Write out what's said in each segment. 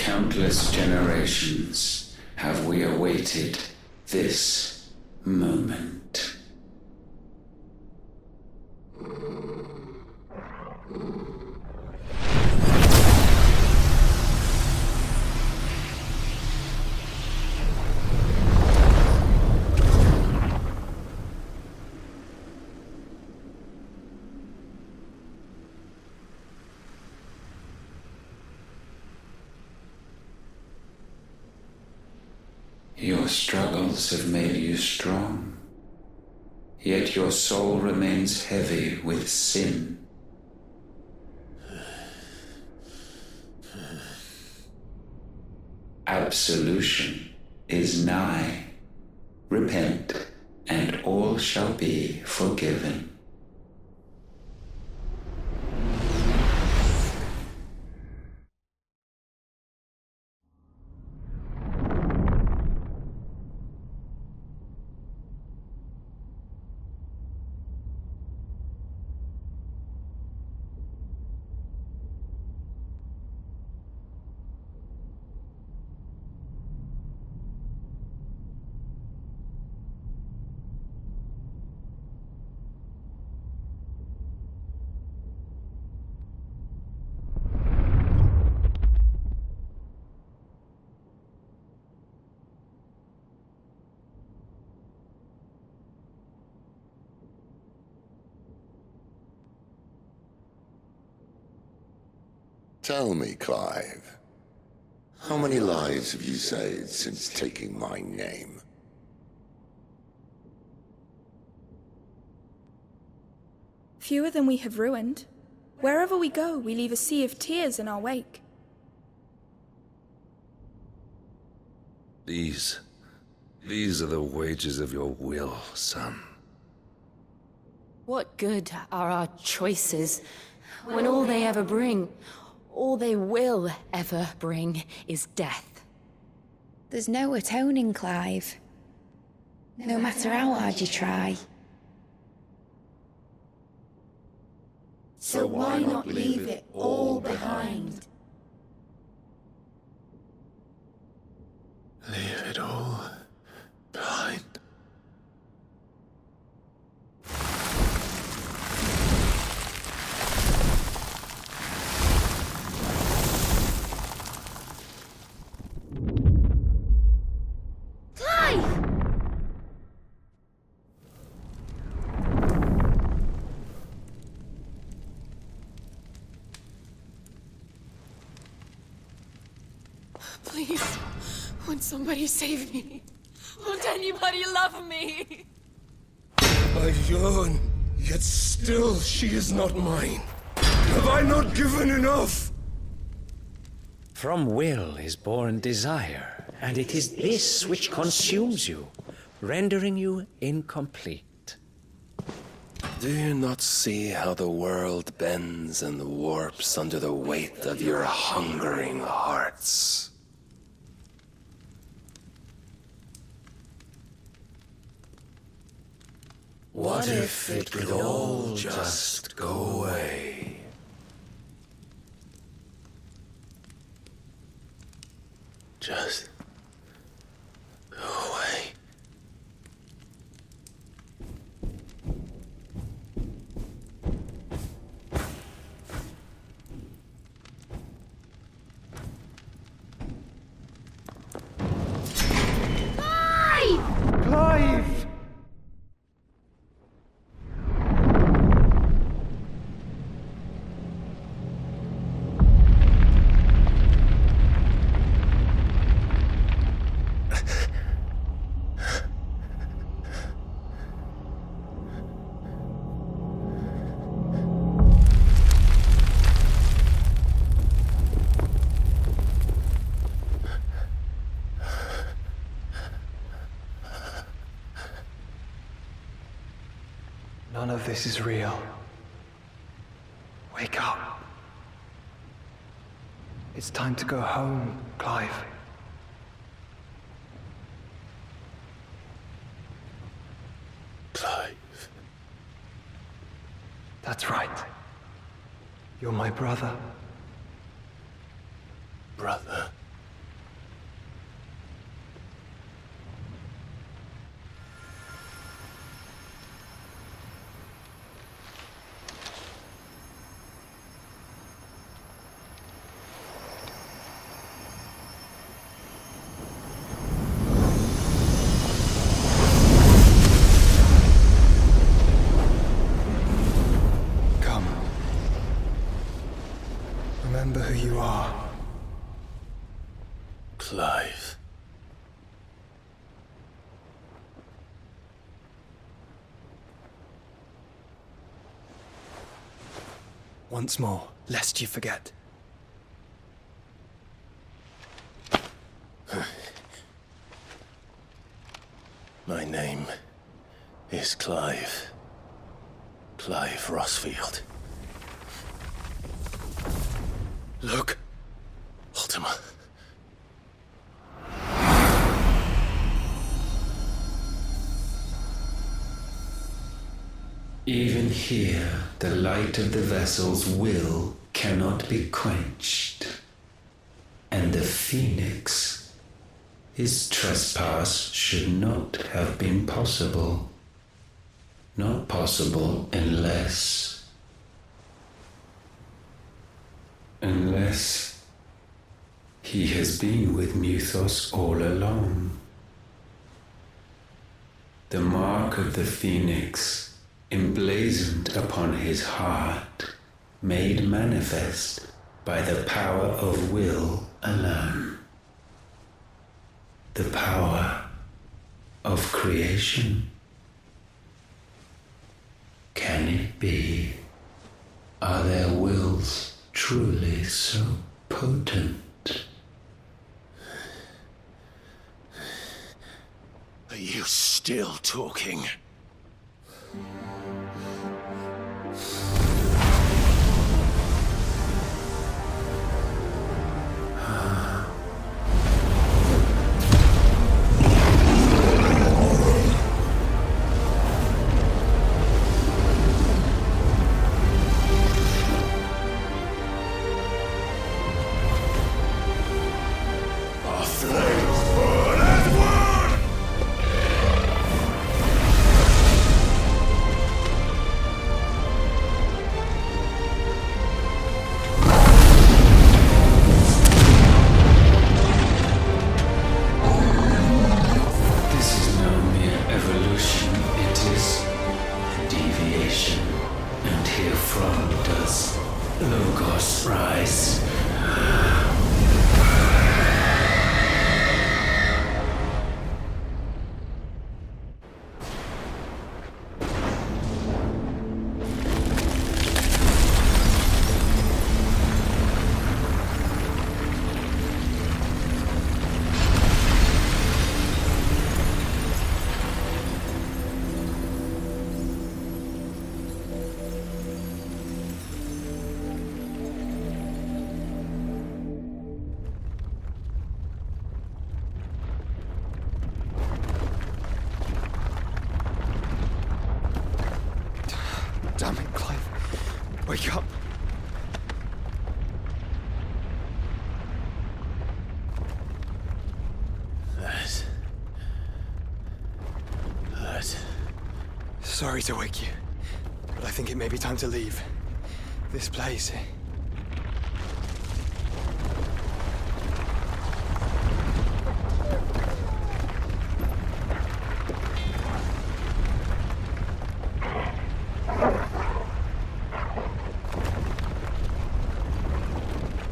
countless generations have we awaited this moment. Your struggles have made you strong, yet your soul remains heavy with sin. Absolution is nigh. Repent, and all shall be forgiven. Tell me, Clive, how many lives have you saved since taking my name? Fewer than we have ruined. Wherever we go, we leave a sea of tears in our wake. These are the wages of your will, son. What good are our choices when all they ever bring, all they will ever bring, is death? There's no atoning, Clive. No matter how hard you try. So why not leave it all behind? Leave it all behind. Please, won't somebody save me? Won't anybody love me? I yearn, yet still she is not mine. Have I not given enough? From will is born desire, and it is this which consumes you, rendering you incomplete. Do you not see how the world bends and warps under the weight of your hungering hearts? What if it could all just go away? Just go away. Clive! None of this is real. Wake up. It's time to go home, Clive. Clive. That's right. You're my brother. Brother. Remember who you are. Clive. Once more, lest you forget. My name is Clive. Clive Rossfield. Look, Ultima. Even here, the light of the vessel's will cannot be quenched. And the Phoenix, his trespass should not have been possible. Not possible unless he has been with Muthos all along. The mark of the Phoenix, emblazoned upon his heart, made manifest by the power of will alone. The power of creation. Can it be? Are their wills truly so potent? Are you still talking? Sorry to wake you, but I think it may be time to leave. This place.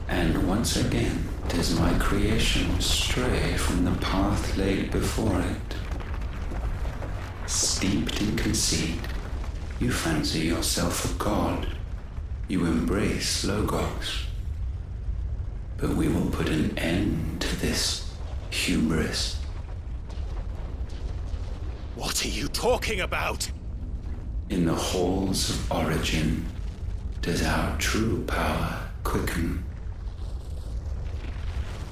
And once again does my creation stray from the path laid before it. Steeped in conceit, you fancy yourself a god. You embrace Logos. But we will put an end to this hubris. What are you talking about? In the halls of origin does our true power quicken.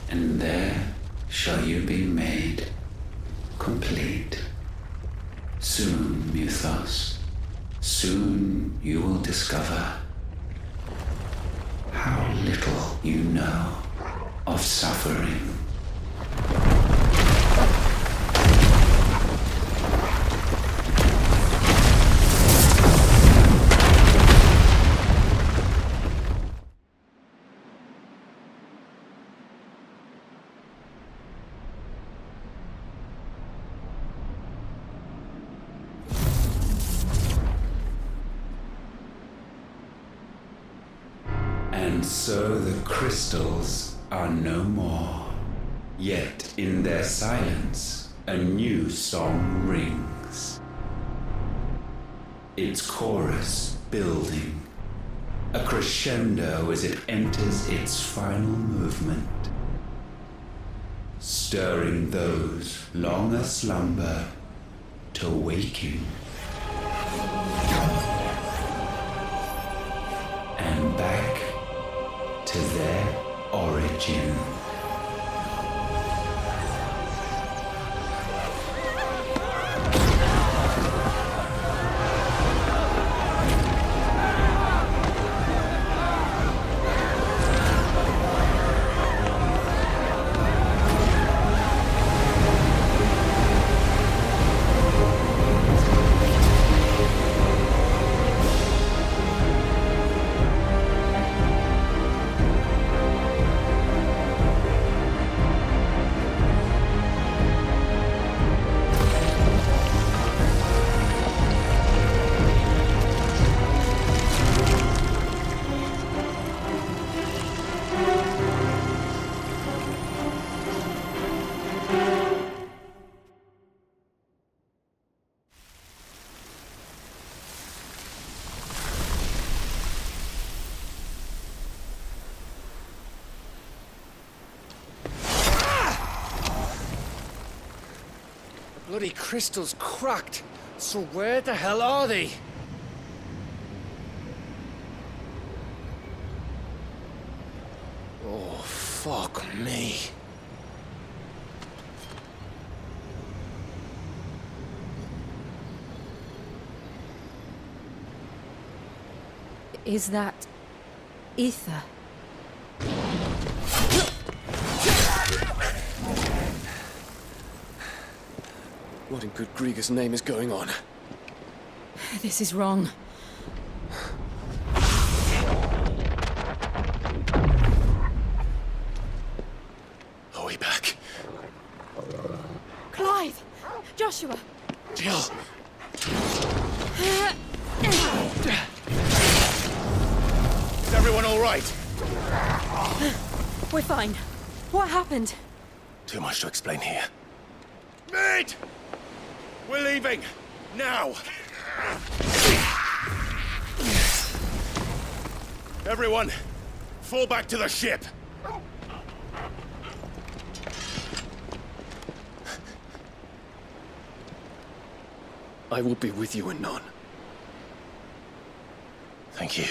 And there shall you be made complete. Soon, Mythos, soon you will discover how little you know of suffering. And so the crystals are no more. Yet in their silence, a new song rings. Its chorus building, a crescendo as it enters its final movement, stirring those long aslumber to waking. And back to their origin. Bloody crystal's cracked. So where the hell are they? Oh, fuck me. Is that ether? What in good Grieger's name is going on? This is wrong. Are we back? Clive! Joshua! Jill! Is everyone all right? We're fine. What happened? Too much to explain here. Mate! We're leaving! Now! Everyone, fall back to the ship! I will be with you anon. Thank you.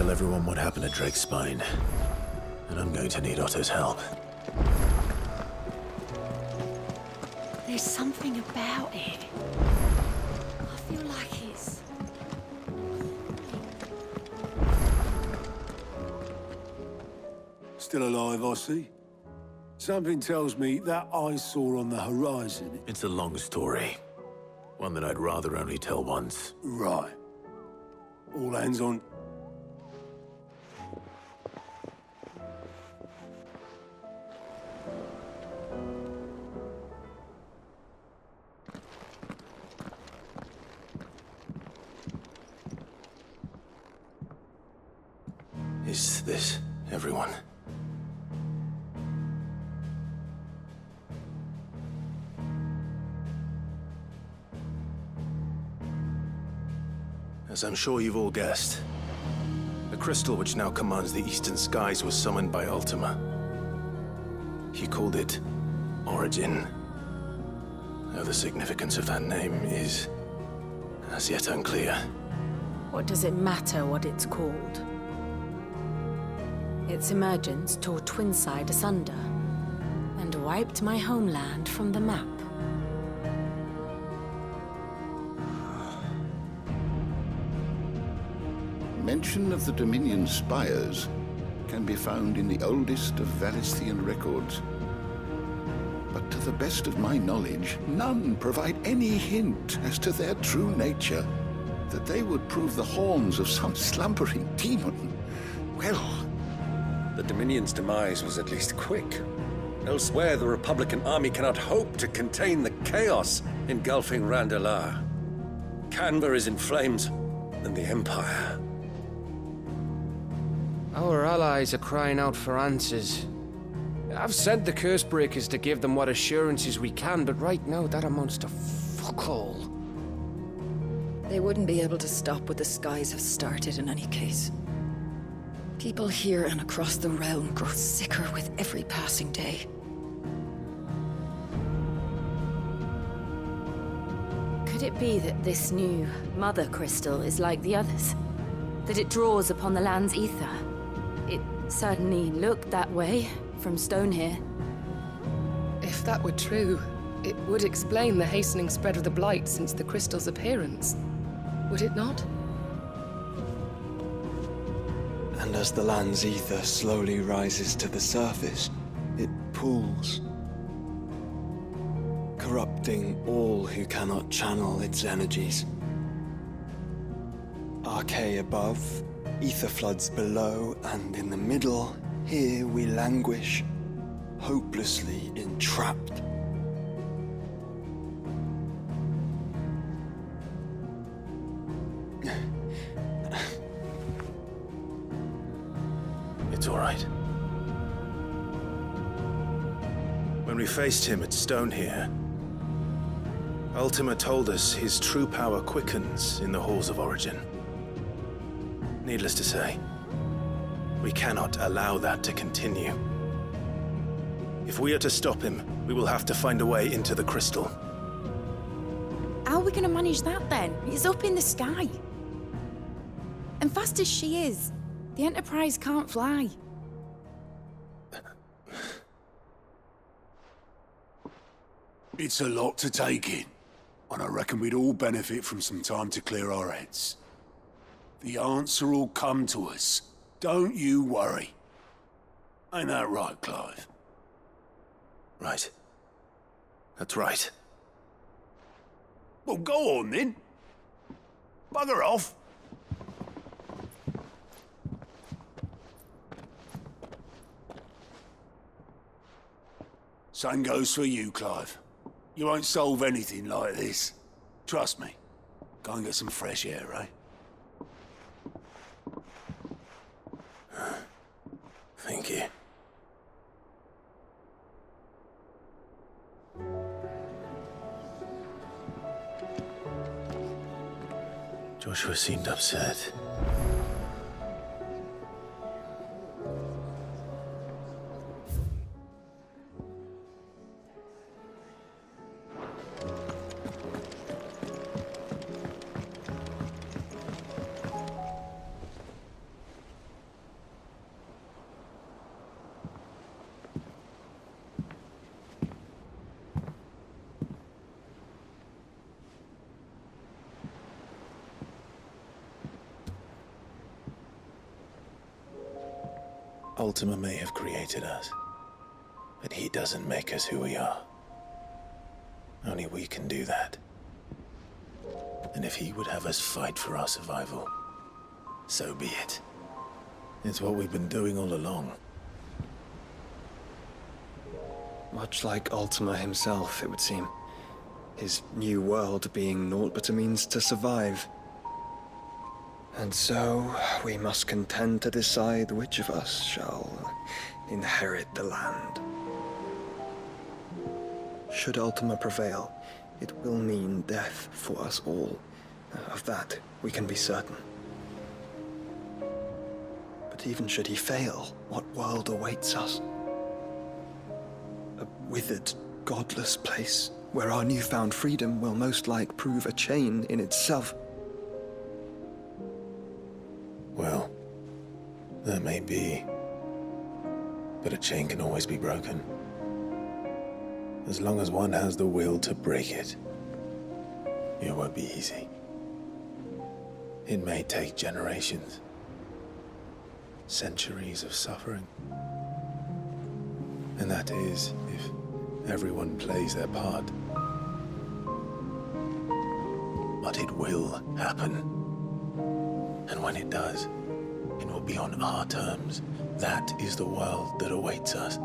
tell everyone what happened at Drake's Spine. And I'm going to need Otto's help. There's something about it. I feel like it's... Still alive, I see. Something tells me that I saw on the horizon. It's a long story. One that I'd rather only tell once. Right. All hands on. Is this everyone? As I'm sure you've all guessed, the crystal which now commands the eastern skies was summoned by Ultima. He called it Origin. Though the significance of that name is as yet unclear. What does it matter what it's called? Its emergence tore Twinside asunder and wiped my homeland from the map. Mention of the Dominion spires can be found in the oldest of Valisthian records. But to the best of my knowledge, none provide any hint as to their true nature. That they would prove the horns of some slumbering demon. Well... The Dominion's demise was at least quick. Elsewhere, the Republican army cannot hope to contain the chaos engulfing Randalar. Canva is in flames, and the Empire... Our allies are crying out for answers. I've sent the curse breakers to give them what assurances we can, but right now that amounts to fuck all. They wouldn't be able to stop what the skies have started in any case. People here and across the realm grow sicker with every passing day. Could it be that this new Mother Crystal is like the others? That it draws upon the land's ether? It certainly looked that way from stone here. If that were true, it would explain the hastening spread of the Blight since the crystal's appearance. Would it not? And as the land's ether slowly rises to the surface, it pools, corrupting all who cannot channel its energies. Archay above, ether floods below, and in the middle, here we languish, hopelessly entrapped. It's all right. When we faced him at Stone here, Ultima told us his true power quickens in the halls of Origin. Needless to say, we cannot allow that to continue. If we are to stop him, we will have to find a way into the crystal. How are we going to manage that then? It's up in the sky. And fast as she is, the Enterprise can't fly. It's a lot to take in, and I reckon we'd all benefit from some time to clear our heads. The answer will come to us. Don't you worry. Ain't that right, Clive? Right. That's right. Well, go on then. Bugger off. Same goes for you, Clive. You won't solve anything like this. Trust me. Go and get some fresh air, eh? Thank you. Joshua seemed upset. Ultima may have created us, but he doesn't make us who we are. Only we can do that. And if he would have us fight for our survival, so be it. It's what we've been doing all along. Much like Ultima himself, it would seem. His new world being naught but a means to survive. And so, we must contend to decide which of us shall inherit the land. Should Ultima prevail, it will mean death for us all. Of that, we can be certain. But even should he fail, what world awaits us? A withered, godless place where our newfound freedom will most like prove a chain in itself. Well, that may be. But a chain can always be broken. As long as one has the will to break it. It won't be easy. It may take generations. Centuries of suffering. And that is if everyone plays their part. But it will happen. And when it does, it will be on our terms. That is the world that awaits us.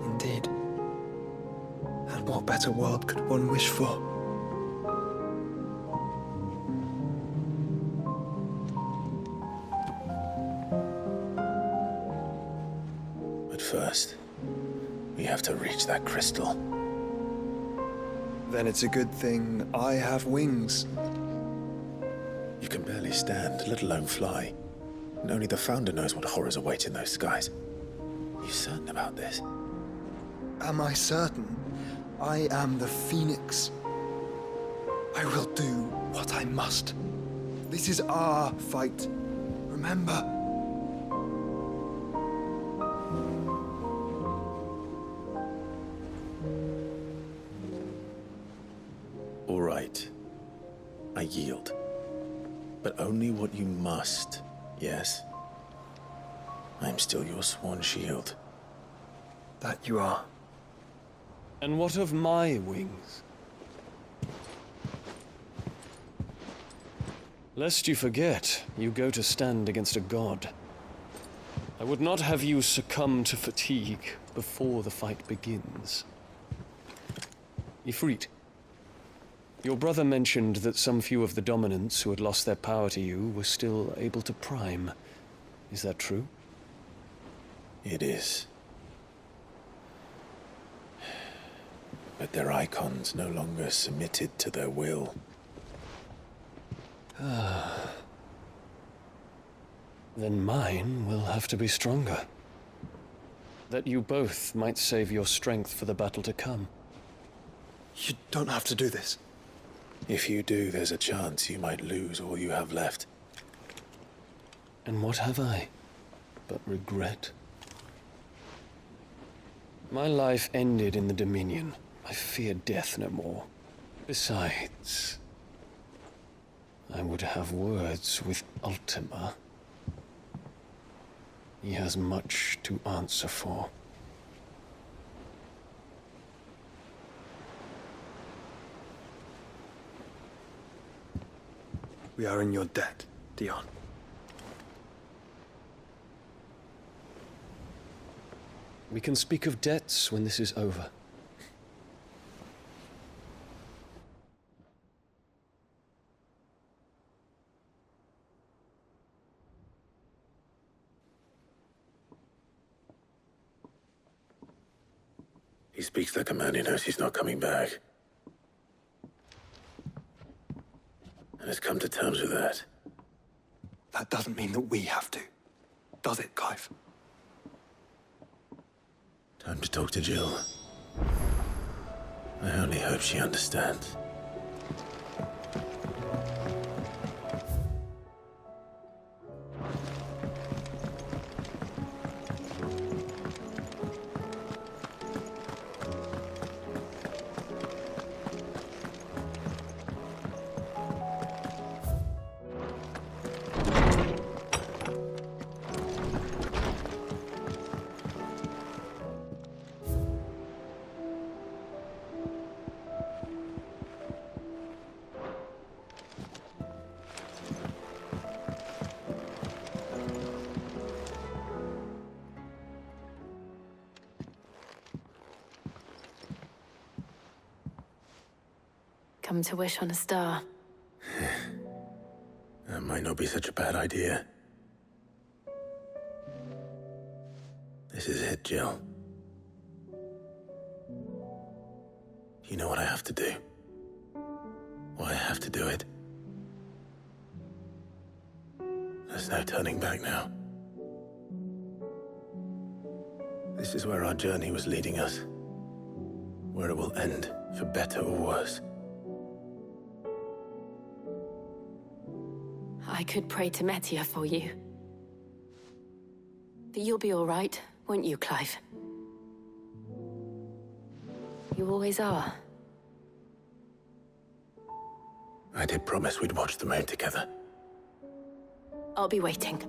Indeed. And what better world could one wish for? But first, we have to reach that crystal. Then it's a good thing I have wings. You can barely stand, let alone fly. And only the Founder knows what horrors await in those skies. Are you certain about this? Am I certain? I am the Phoenix. I will do what I must. This is our fight. Remember. All right. I yield. But only what you must, yes? I am still your sworn shield. That you are. And what of my wings? Lest you forget, you go to stand against a god. I would not have you succumb to fatigue before the fight begins. Ifrit, your brother mentioned that some few of the dominants who had lost their power to you were still able to prime. Is that true? It is. But their icons no longer submitted to their will. Then mine will have to be stronger. That you both might save your strength for the battle to come. You don't have to do this. If you do, there's a chance you might lose all you have left. And what have I but regret? My life ended in the Dominion. I fear death no more. Besides, I would have words with Ultima. He has much to answer for. We are in your debt, Dion. We can speak of debts when this is over. He speaks like a man who knows he's not coming back. And has come to terms with that. That doesn't mean that we have to, does it, Clive? Time to talk to Jill. I only hope she understands. come to wish on a star. That might not be such a bad idea. This is it, Jill. You know what I have to do. Why I have to do it. There's no turning back now. This is where our journey was leading us. Where it will end, for better or worse. I could pray to Metia for you. But you'll be all right, won't you, Clive? You always are. I did promise we'd watch the moon together. I'll be waiting.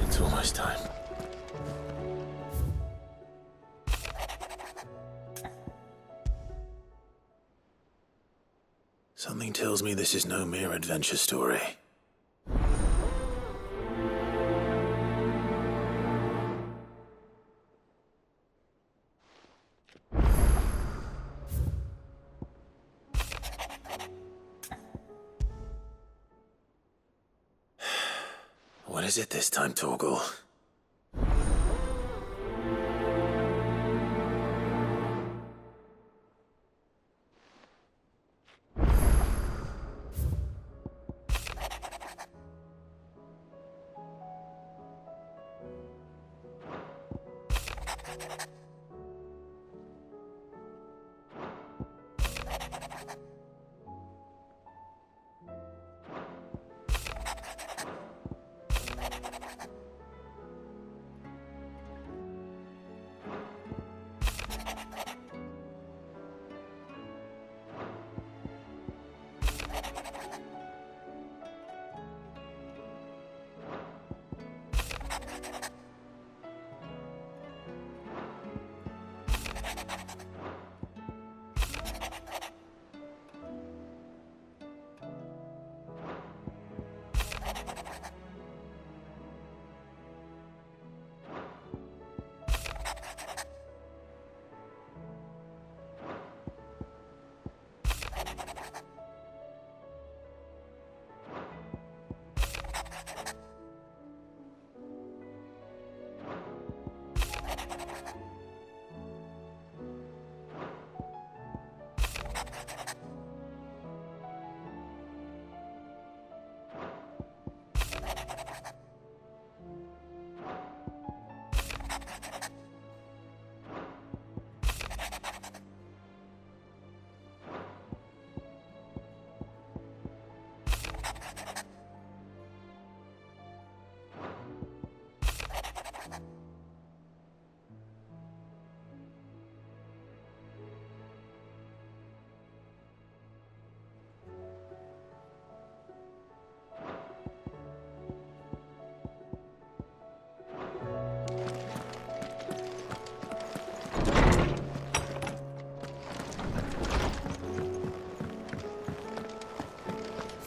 It's almost time. Something tells me this is no mere adventure story. What is it this time, Torgal?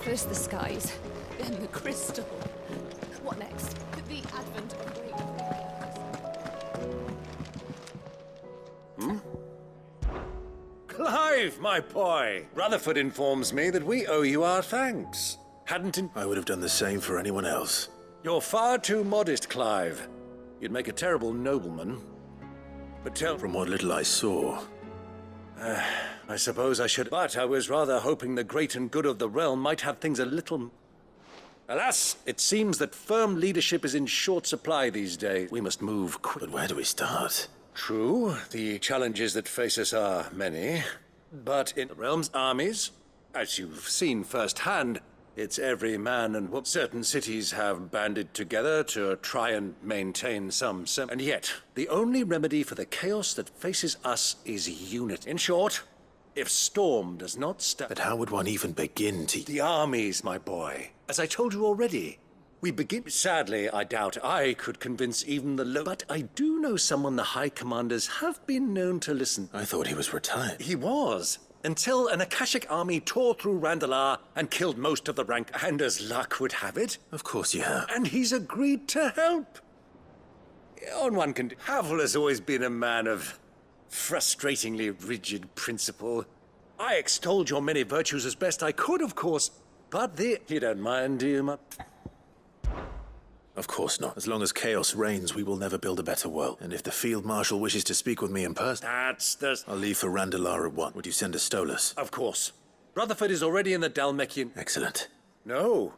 First the skies, then the crystal. What next? The advent of great... Clive, my boy! Rutherford informs me that we owe you our thanks. I would have done the same for anyone else. You're far too modest, Clive. You'd make a terrible nobleman. But From what little I saw... I suppose I should... But I was rather hoping the great and good of the realm might have things a little... Alas, it seems that firm leadership is in short supply these days. We must move quick. But where do we start? True, the challenges that face us are many. But in the realm's armies, as you've seen firsthand, it's every man and woman. Certain cities have banded together to try and maintain some and yet, the only remedy for the chaos that faces us is unity. In short, if Storm does not stop... But how would one even begin to... The armies, my boy. As I told you already, we begin... Sadly, I doubt I could convince even the low... But I do know someone the High Commanders have been known to listen. I thought he was retired. He was. until an Akashic army tore through Randalar and killed most of the rank. And as luck would have it... Of course you have. And he's agreed to help. On one condition. Havel has always been a man of frustratingly rigid principle. I extolled your many virtues as best I could, of course, but you don't mind, do you, Of course not. As long as chaos reigns, we will never build a better world. And if the Field Marshal wishes to speak with me in person... I'll leave for Randalar at 1. Would you send a Stolas? Of course. Rutherford is already in the Dalmekian... Excellent. No.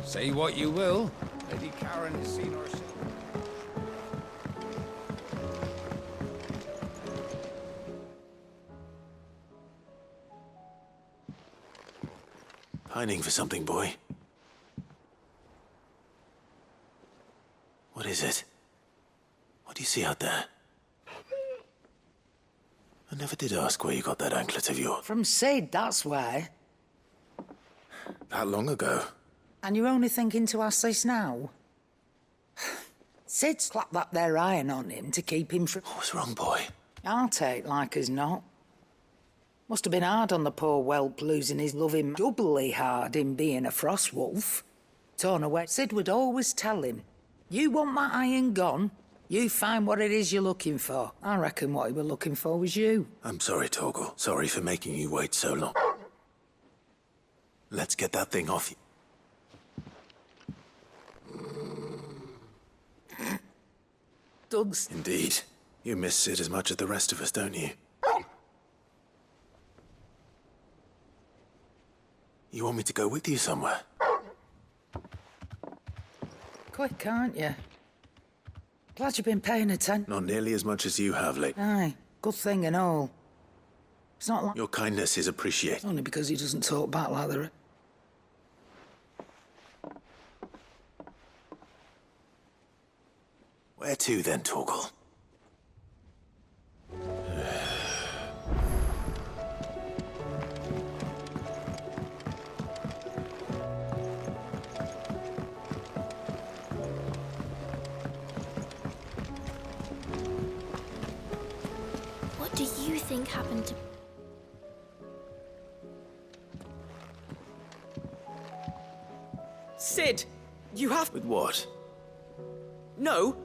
Say what you will, Lady Karen has seen herself. Pining for something, boy. What is it? What do you see out there? I never did ask where you got that anklet of yours. From Sid, that's why. That long ago? And you're only thinking to ask this now? Sid's clapped that there iron on him to keep him from... What was wrong, boy? I'll take like as not. Must have been hard on the poor whelp losing his love him doubly hard in being a frost wolf. Torn away. Sid would always tell him, you want that iron gone, you find what it is you're looking for. I reckon what he was looking for was you. I'm sorry, Torgal. Sorry for making you wait so long. Let's get that thing off you. Doug's. Indeed. You miss Sid as much as the rest of us, don't you? You want me to go with you somewhere? Quick, aren't you? Glad you've been paying attention. Not nearly as much as you have, lately. Aye, good thing and all. It's not like... Your kindness is appreciated. Only because he doesn't talk back like the... Where to then, Torgal? What do you think happened to... Sid, you have... With what? No.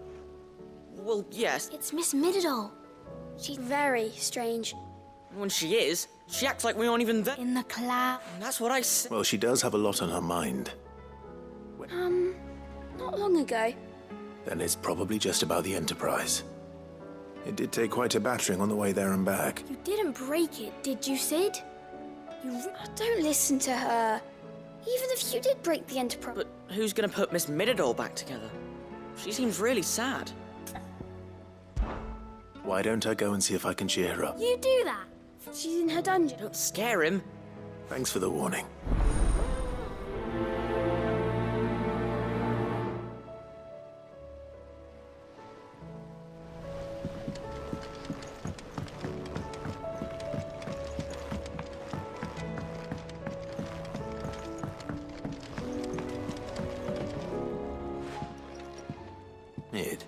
Well, yes. It's Miss Midadol. She's very strange. When she is, she acts like we aren't even there. In the cloud. That's what I said. Well, she does have a lot on her mind. Not long ago. Then it's probably just about the Enterprise. It did take quite a battering on the way there and back. You didn't break it, did you, Sid? Don't listen to her. Even if you did break the Enterprise. But who's gonna put Miss Midadol back together? She seems really sad. Why don't I go and see if I can cheer her up? You do that. She's in her dungeon. Don't scare him. Thanks for the warning. Mid.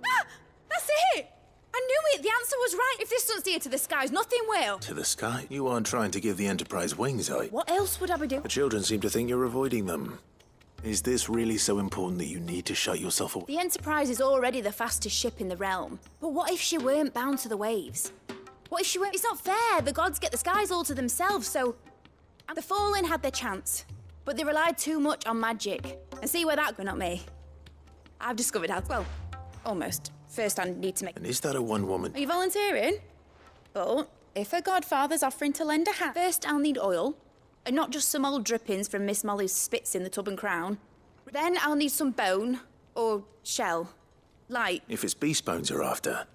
Ah! That's it! I knew it! The answer was right! If this doesn't steer to the skies, nothing will! To the sky? You aren't trying to give the Enterprise wings, are you? What else would I be doing? The children seem to think you're avoiding them. Is this really so important that you need to shut yourself away? The Enterprise is already the fastest ship in the realm. But what if she weren't bound to the waves? What if she weren't? It's not fair! The gods get the skies all to themselves, so... The Fallen had their chance, but they relied too much on magic. And see where that got not me. I've discovered how... Well, almost. First I need to make... And is that a one-woman? Are you volunteering? But if a godfather's offering to lend a hand, first I'll need oil, and not just some old drippings from Miss Molly's spits in the tub and crown. Then I'll need some bone, or shell, like... If it's beast bones you're after,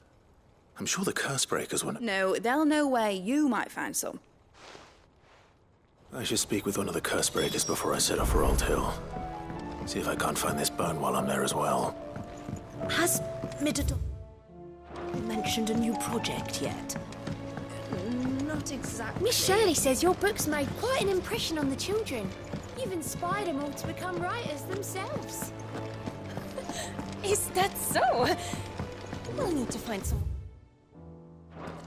I'm sure the curse breakers will... No, they'll know where you might find some. I should speak with one of the curse breakers before I set off for Old Hill. See if I can't find this bone while I'm there as well. Has Midadol... mentioned a new project yet? Not exactly. Miss Shirley says your book's made quite an impression on the children. You've inspired them all to become writers themselves. Is that so? We'll need to find some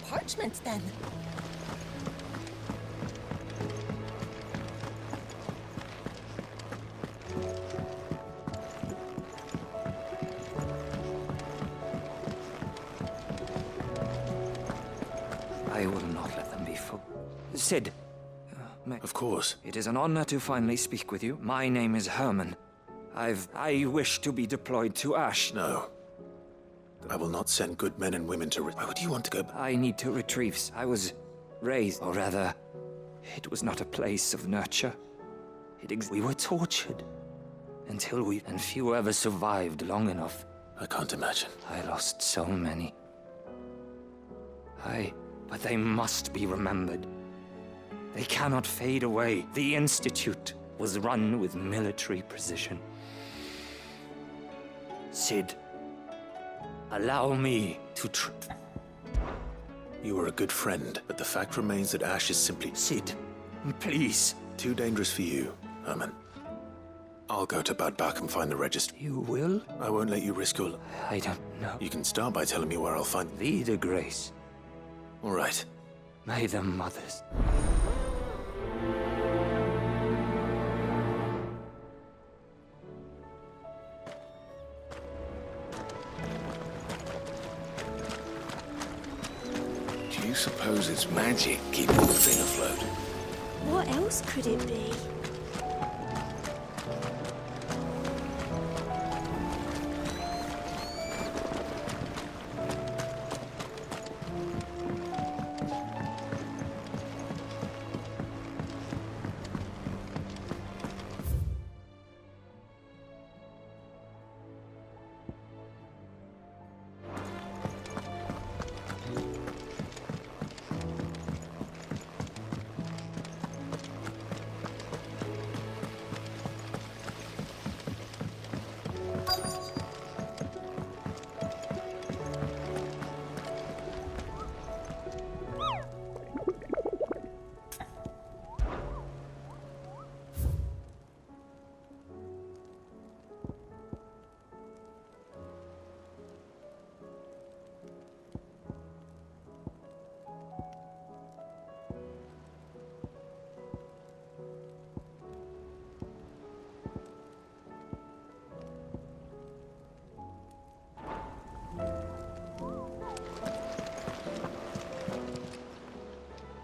parchment then. I will not let them be fooled. Sid. Of course. It is an honor to finally speak with you. My name is Herman. I wish to be deployed to Ash. No. I will not send good men and women to... Why would you want to go... I need to retrieve... I was raised, or rather, it was not a place of nurture. We were tortured. Until we... And few ever survived long enough. I can't imagine. I lost so many. But they must be remembered. They cannot fade away. The Institute was run with military precision. Sid, allow me to You were a good friend, but the fact remains that Ash is simply... Sid, please. Too dangerous for you, Herman. I'll go to Bad Bach and find the register. You will? I won't let you risk your... I don't know. You can start by telling me where I'll find... The grace. All right. May the mothers... Do you suppose it's magic keeping the thing afloat? What else could it be?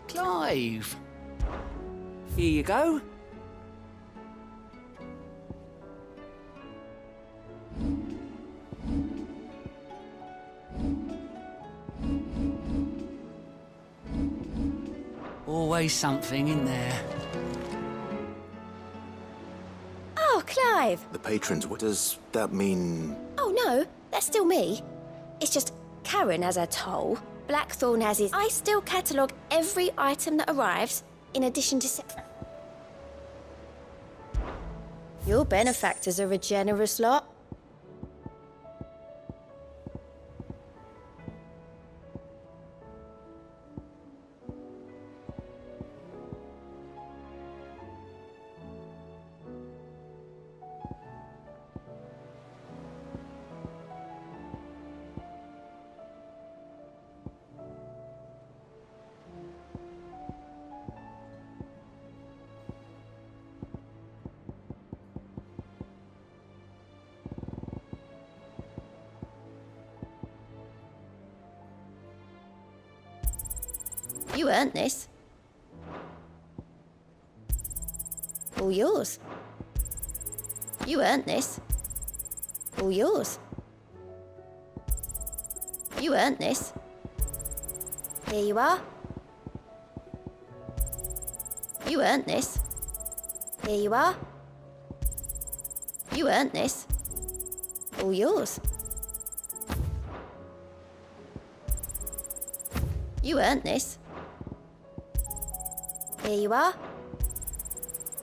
Clive. Here you go. Always something in there. Oh, Clive! The patrons, what does that mean? Oh, no, that's still me. It's just Karen has her toll. Blackthorn has his... I still catalogue every item that arrives, in addition to... Your benefactors are a generous lot. You earned this. All yours. You earned this. All yours. You earned this. Here you are. You earned this. Here you are. You earned this. All yours. You earned this. Here you are.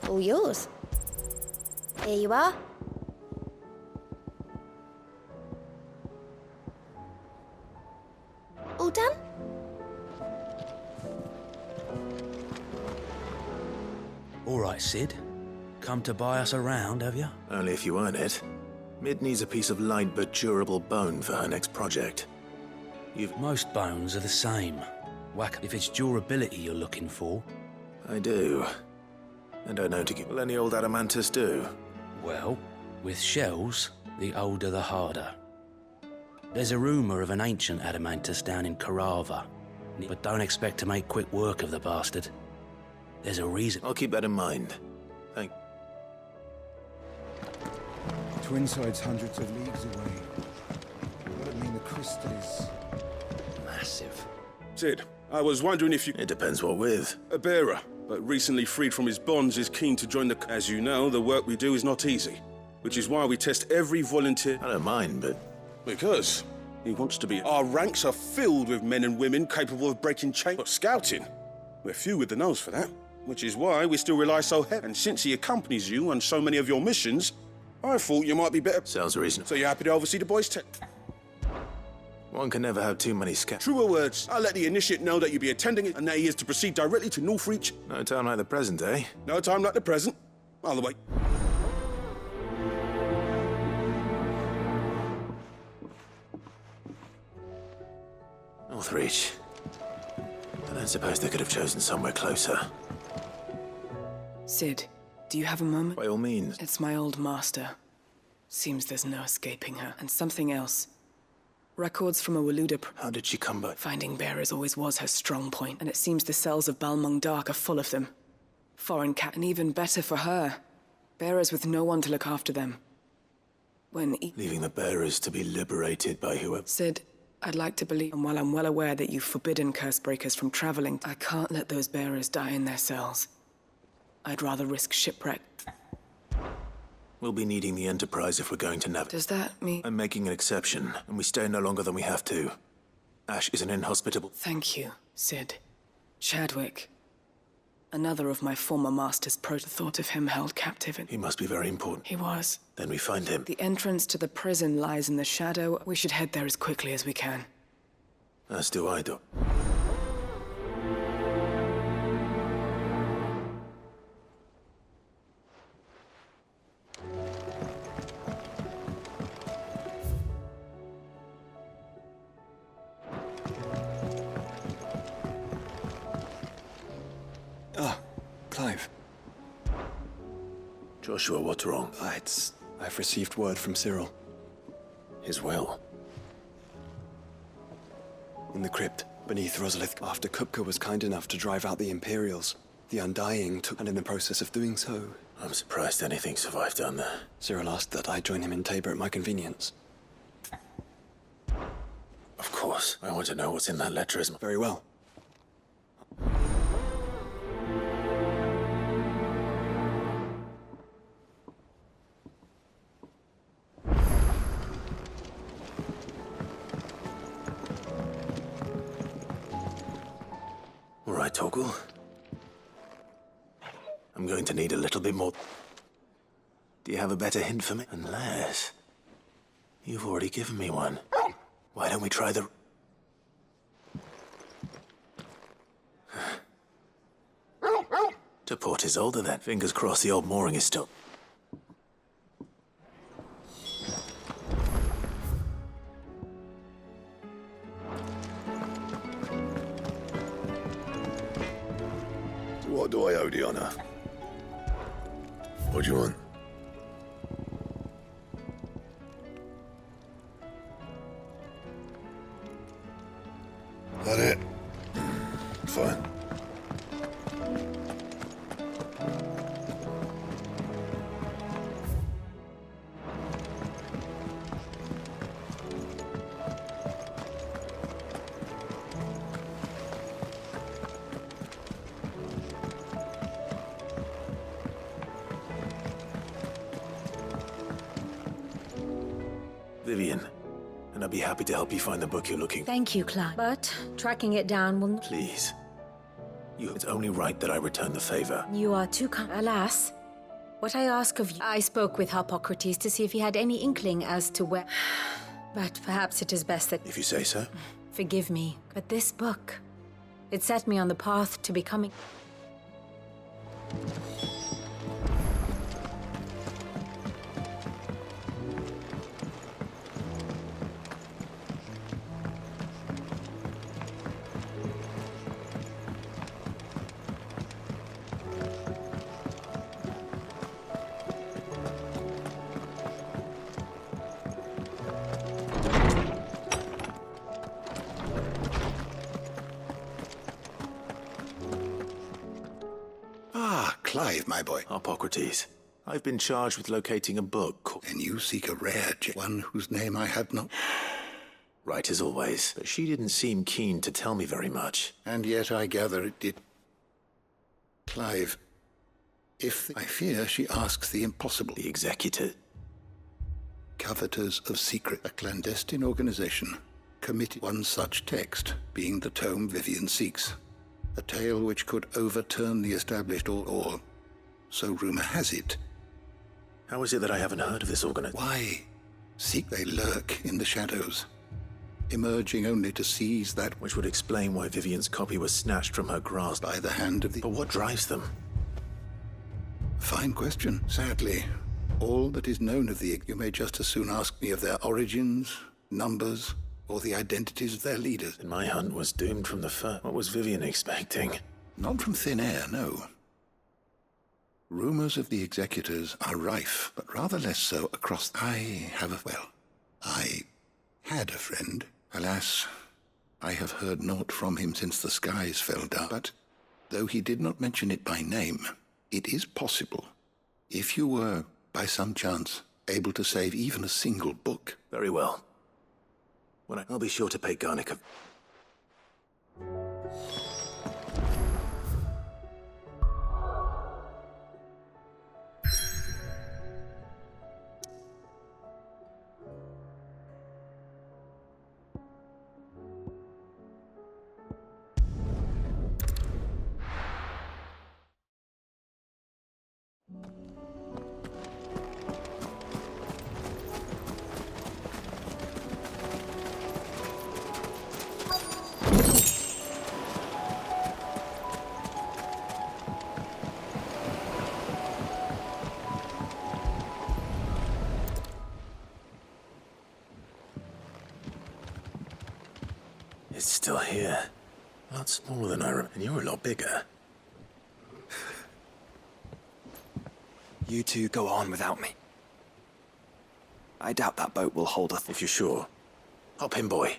All yours. Here you are. done? All right, Sid. Come to buy us around, have you? Only if you earn it. Mid needs a piece of light but durable bone for her next project. Most bones are the same. Whack if it's durability you're looking for. I do. And I know to give. Will any old adamantus do? Well, with shells, the older the harder. There's a rumour of an ancient adamantus down in Carava, but don't expect to make quick work of the bastard. There's a reason. I'll keep that in mind. Thank. Twinside's hundreds of leagues away. What I mean, the crystal is massive. Sid, I was wondering if you... It depends what with. A bearer, but recently freed from his bonds, is keen to join the... As you know, the work we do is not easy, which is why we test every volunteer... I don't mind, but... Because he wants to be... Our ranks are filled with men and women capable of breaking chains. But scouting, we're few with the nose for that, which is why we still rely so heavily. And since he accompanies you on so many of your missions, I thought you might be better... Sounds reasonable. So you're happy to oversee the boys' One can never have too many scouts. Truer words. I'll let the initiate know that you'll be attending it and that he is to proceed directly to Northreach. No time like the present, eh? No time like the present. By the way. Northreach. I don't suppose they could have chosen somewhere closer. Sid, do you have a moment? By all means. It's my old master. Seems there's no escaping her. And something else. Records from a Waluda... How did she come by? Finding bearers always was her strong point, and it seems the cells of Balmung Dark are full of them. Foreign cat, and even better for her. Bearers with no one to look after them. Leaving the bearers to be liberated by whoever... Sid, I'd like to believe, and while I'm well aware that you've forbidden Cursebreakers from traveling, I can't let those bearers die in their cells. I'd rather risk shipwreck. We'll be needing the Enterprise if we're going to navigate. Does that mean... I'm making an exception, and we stay no longer than we have to. Ash is an inhospitable... Thank you, Sid. Chadwick. Another of my former master's the thought of him held captive in... He must be very important. He was. Then we find him. The entrance to the prison lies in the shadow. We should head there as quickly as we can. As do I, Doc. Clive. Joshua, what's wrong? I've received word from Cyril. His will? In the crypt, beneath Rosalith, after Kupka was kind enough to drive out the Imperials, the Undying took, and in the process of doing so... I'm surprised anything survived down there. Cyril asked that I join him in Tabor at my convenience. Of course. I want to know what's in that letter. Very well. All right, Torgal. I'm going to need a little bit more. Do you have a better hint for me? Unless... you've already given me one. Why don't we try the... To Port is older then. Fingers crossed the old mooring is still... What do I owe the honor? What do you want? That it? Fine. Vivian, and I'd be happy to help you find the book you're looking for. Thank you, Clive. But tracking it down will... Please. It's only right that I return the favor. You are too kind. Alas, what I ask of you... I spoke with Hippocrates to see if he had any inkling as to where... But perhaps it is best that... If you say so. Forgive me, but this book, it set me on the path to becoming... Clive, my boy. Hippocrates. I've been charged with locating a book. And you seek a rare one whose name I had not... Right as always. But she didn't seem keen to tell me very much. And yet I gather it did. Clive, I fear she asks the impossible. The executor. Coveters of secret, a clandestine organization, committed one such text, being the tome Vivian seeks. A tale which could overturn the established or so rumor has it. How is it that I haven't heard of this organization? Why? They lurk in the shadows, emerging only to seize that which would explain why Vivian's copy was snatched from her grasp by the hand of the... But what drives them? Fine question. Sadly, all that is known of you may just as soon ask me of their origins, numbers, or the identities of their leaders. And my hunt was doomed from the first. What was Vivian expecting? Not from thin air, no. Rumors of the executors are rife, but rather less so across... I had a friend. Alas, I have heard naught from him since the skies fell down. But, though he did not mention it by name, it is possible, if you were, by some chance, able to save even a single book. Very well. I'll be sure to pay Garnick a... It's still here. Lot smaller than I remember. And you're a lot bigger. You two go on without me. I doubt that boat will hold us. If you're sure. Hop in, boy.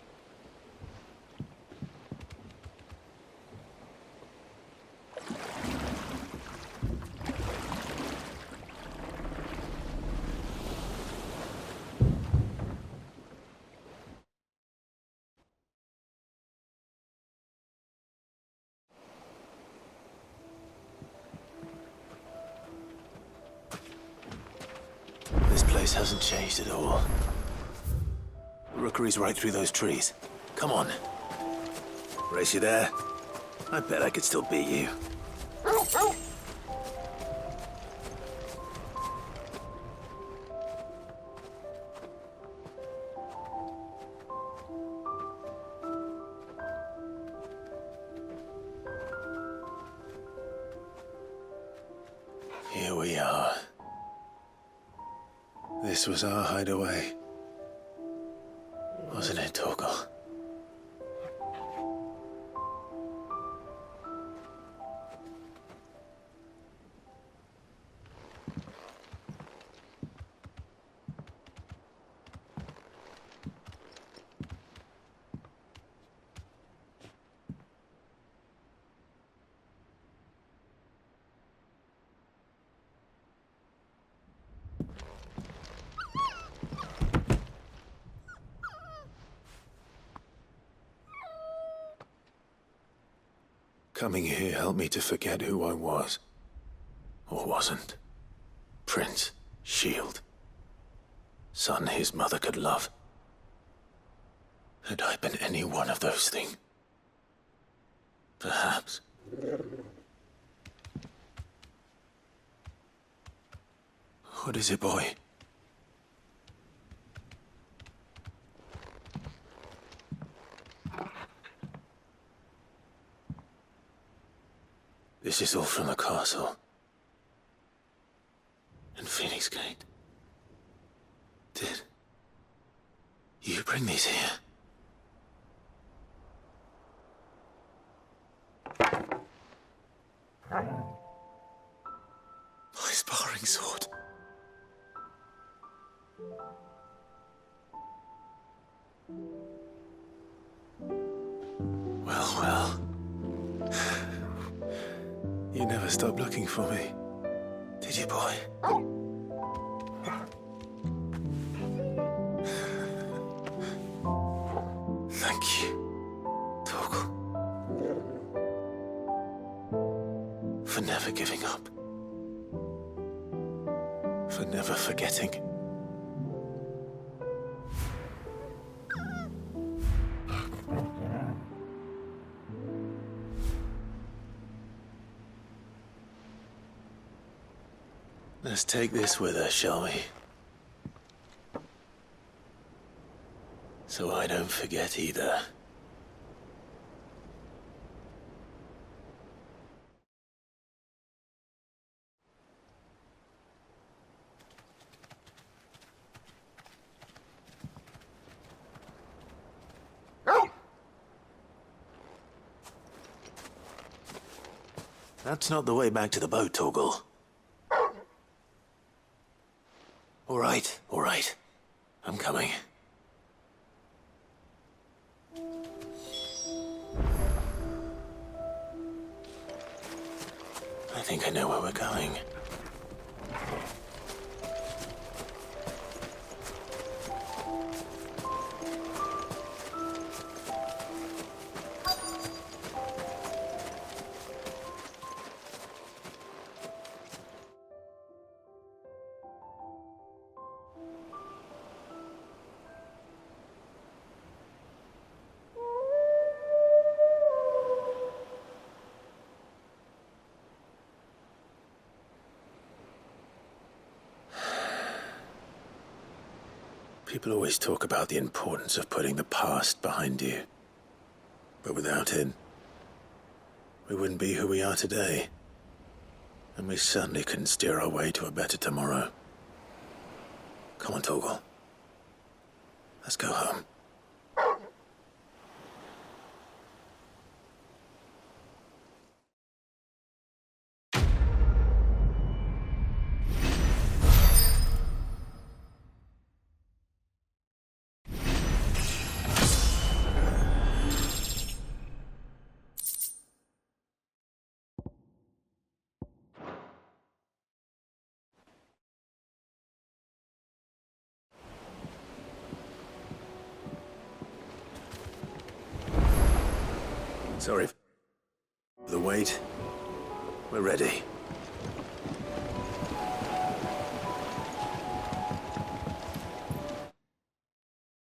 Hasn't changed at all. The rookery's right through those trees. Come on. Race you there? I bet I could still beat you. Here we are. This was our hideaway. Wasn't it, Torgal? Coming here helped me to forget who I was. Or wasn't. Prince, shield. Son his mother could love. Had I been any one of those things? Perhaps. What is it, boy? This is all from the castle. And Phoenix Gate. Did you bring these here? My sparring sword. Well. You never stopped looking for me, did you, boy? Thank you, Torgal, for never giving up, for never forgetting. Let's take this with us, shall we? So I don't forget either. That's not the way back to the boat, Torgal. All right. I'm coming. I think I know where we're going. People always talk about the importance of putting the past behind you. But without it, we wouldn't be who we are today. And we certainly couldn't steer our way to a better tomorrow. Come on, Torgal. Let's go home. Sorry for the wait. We're ready.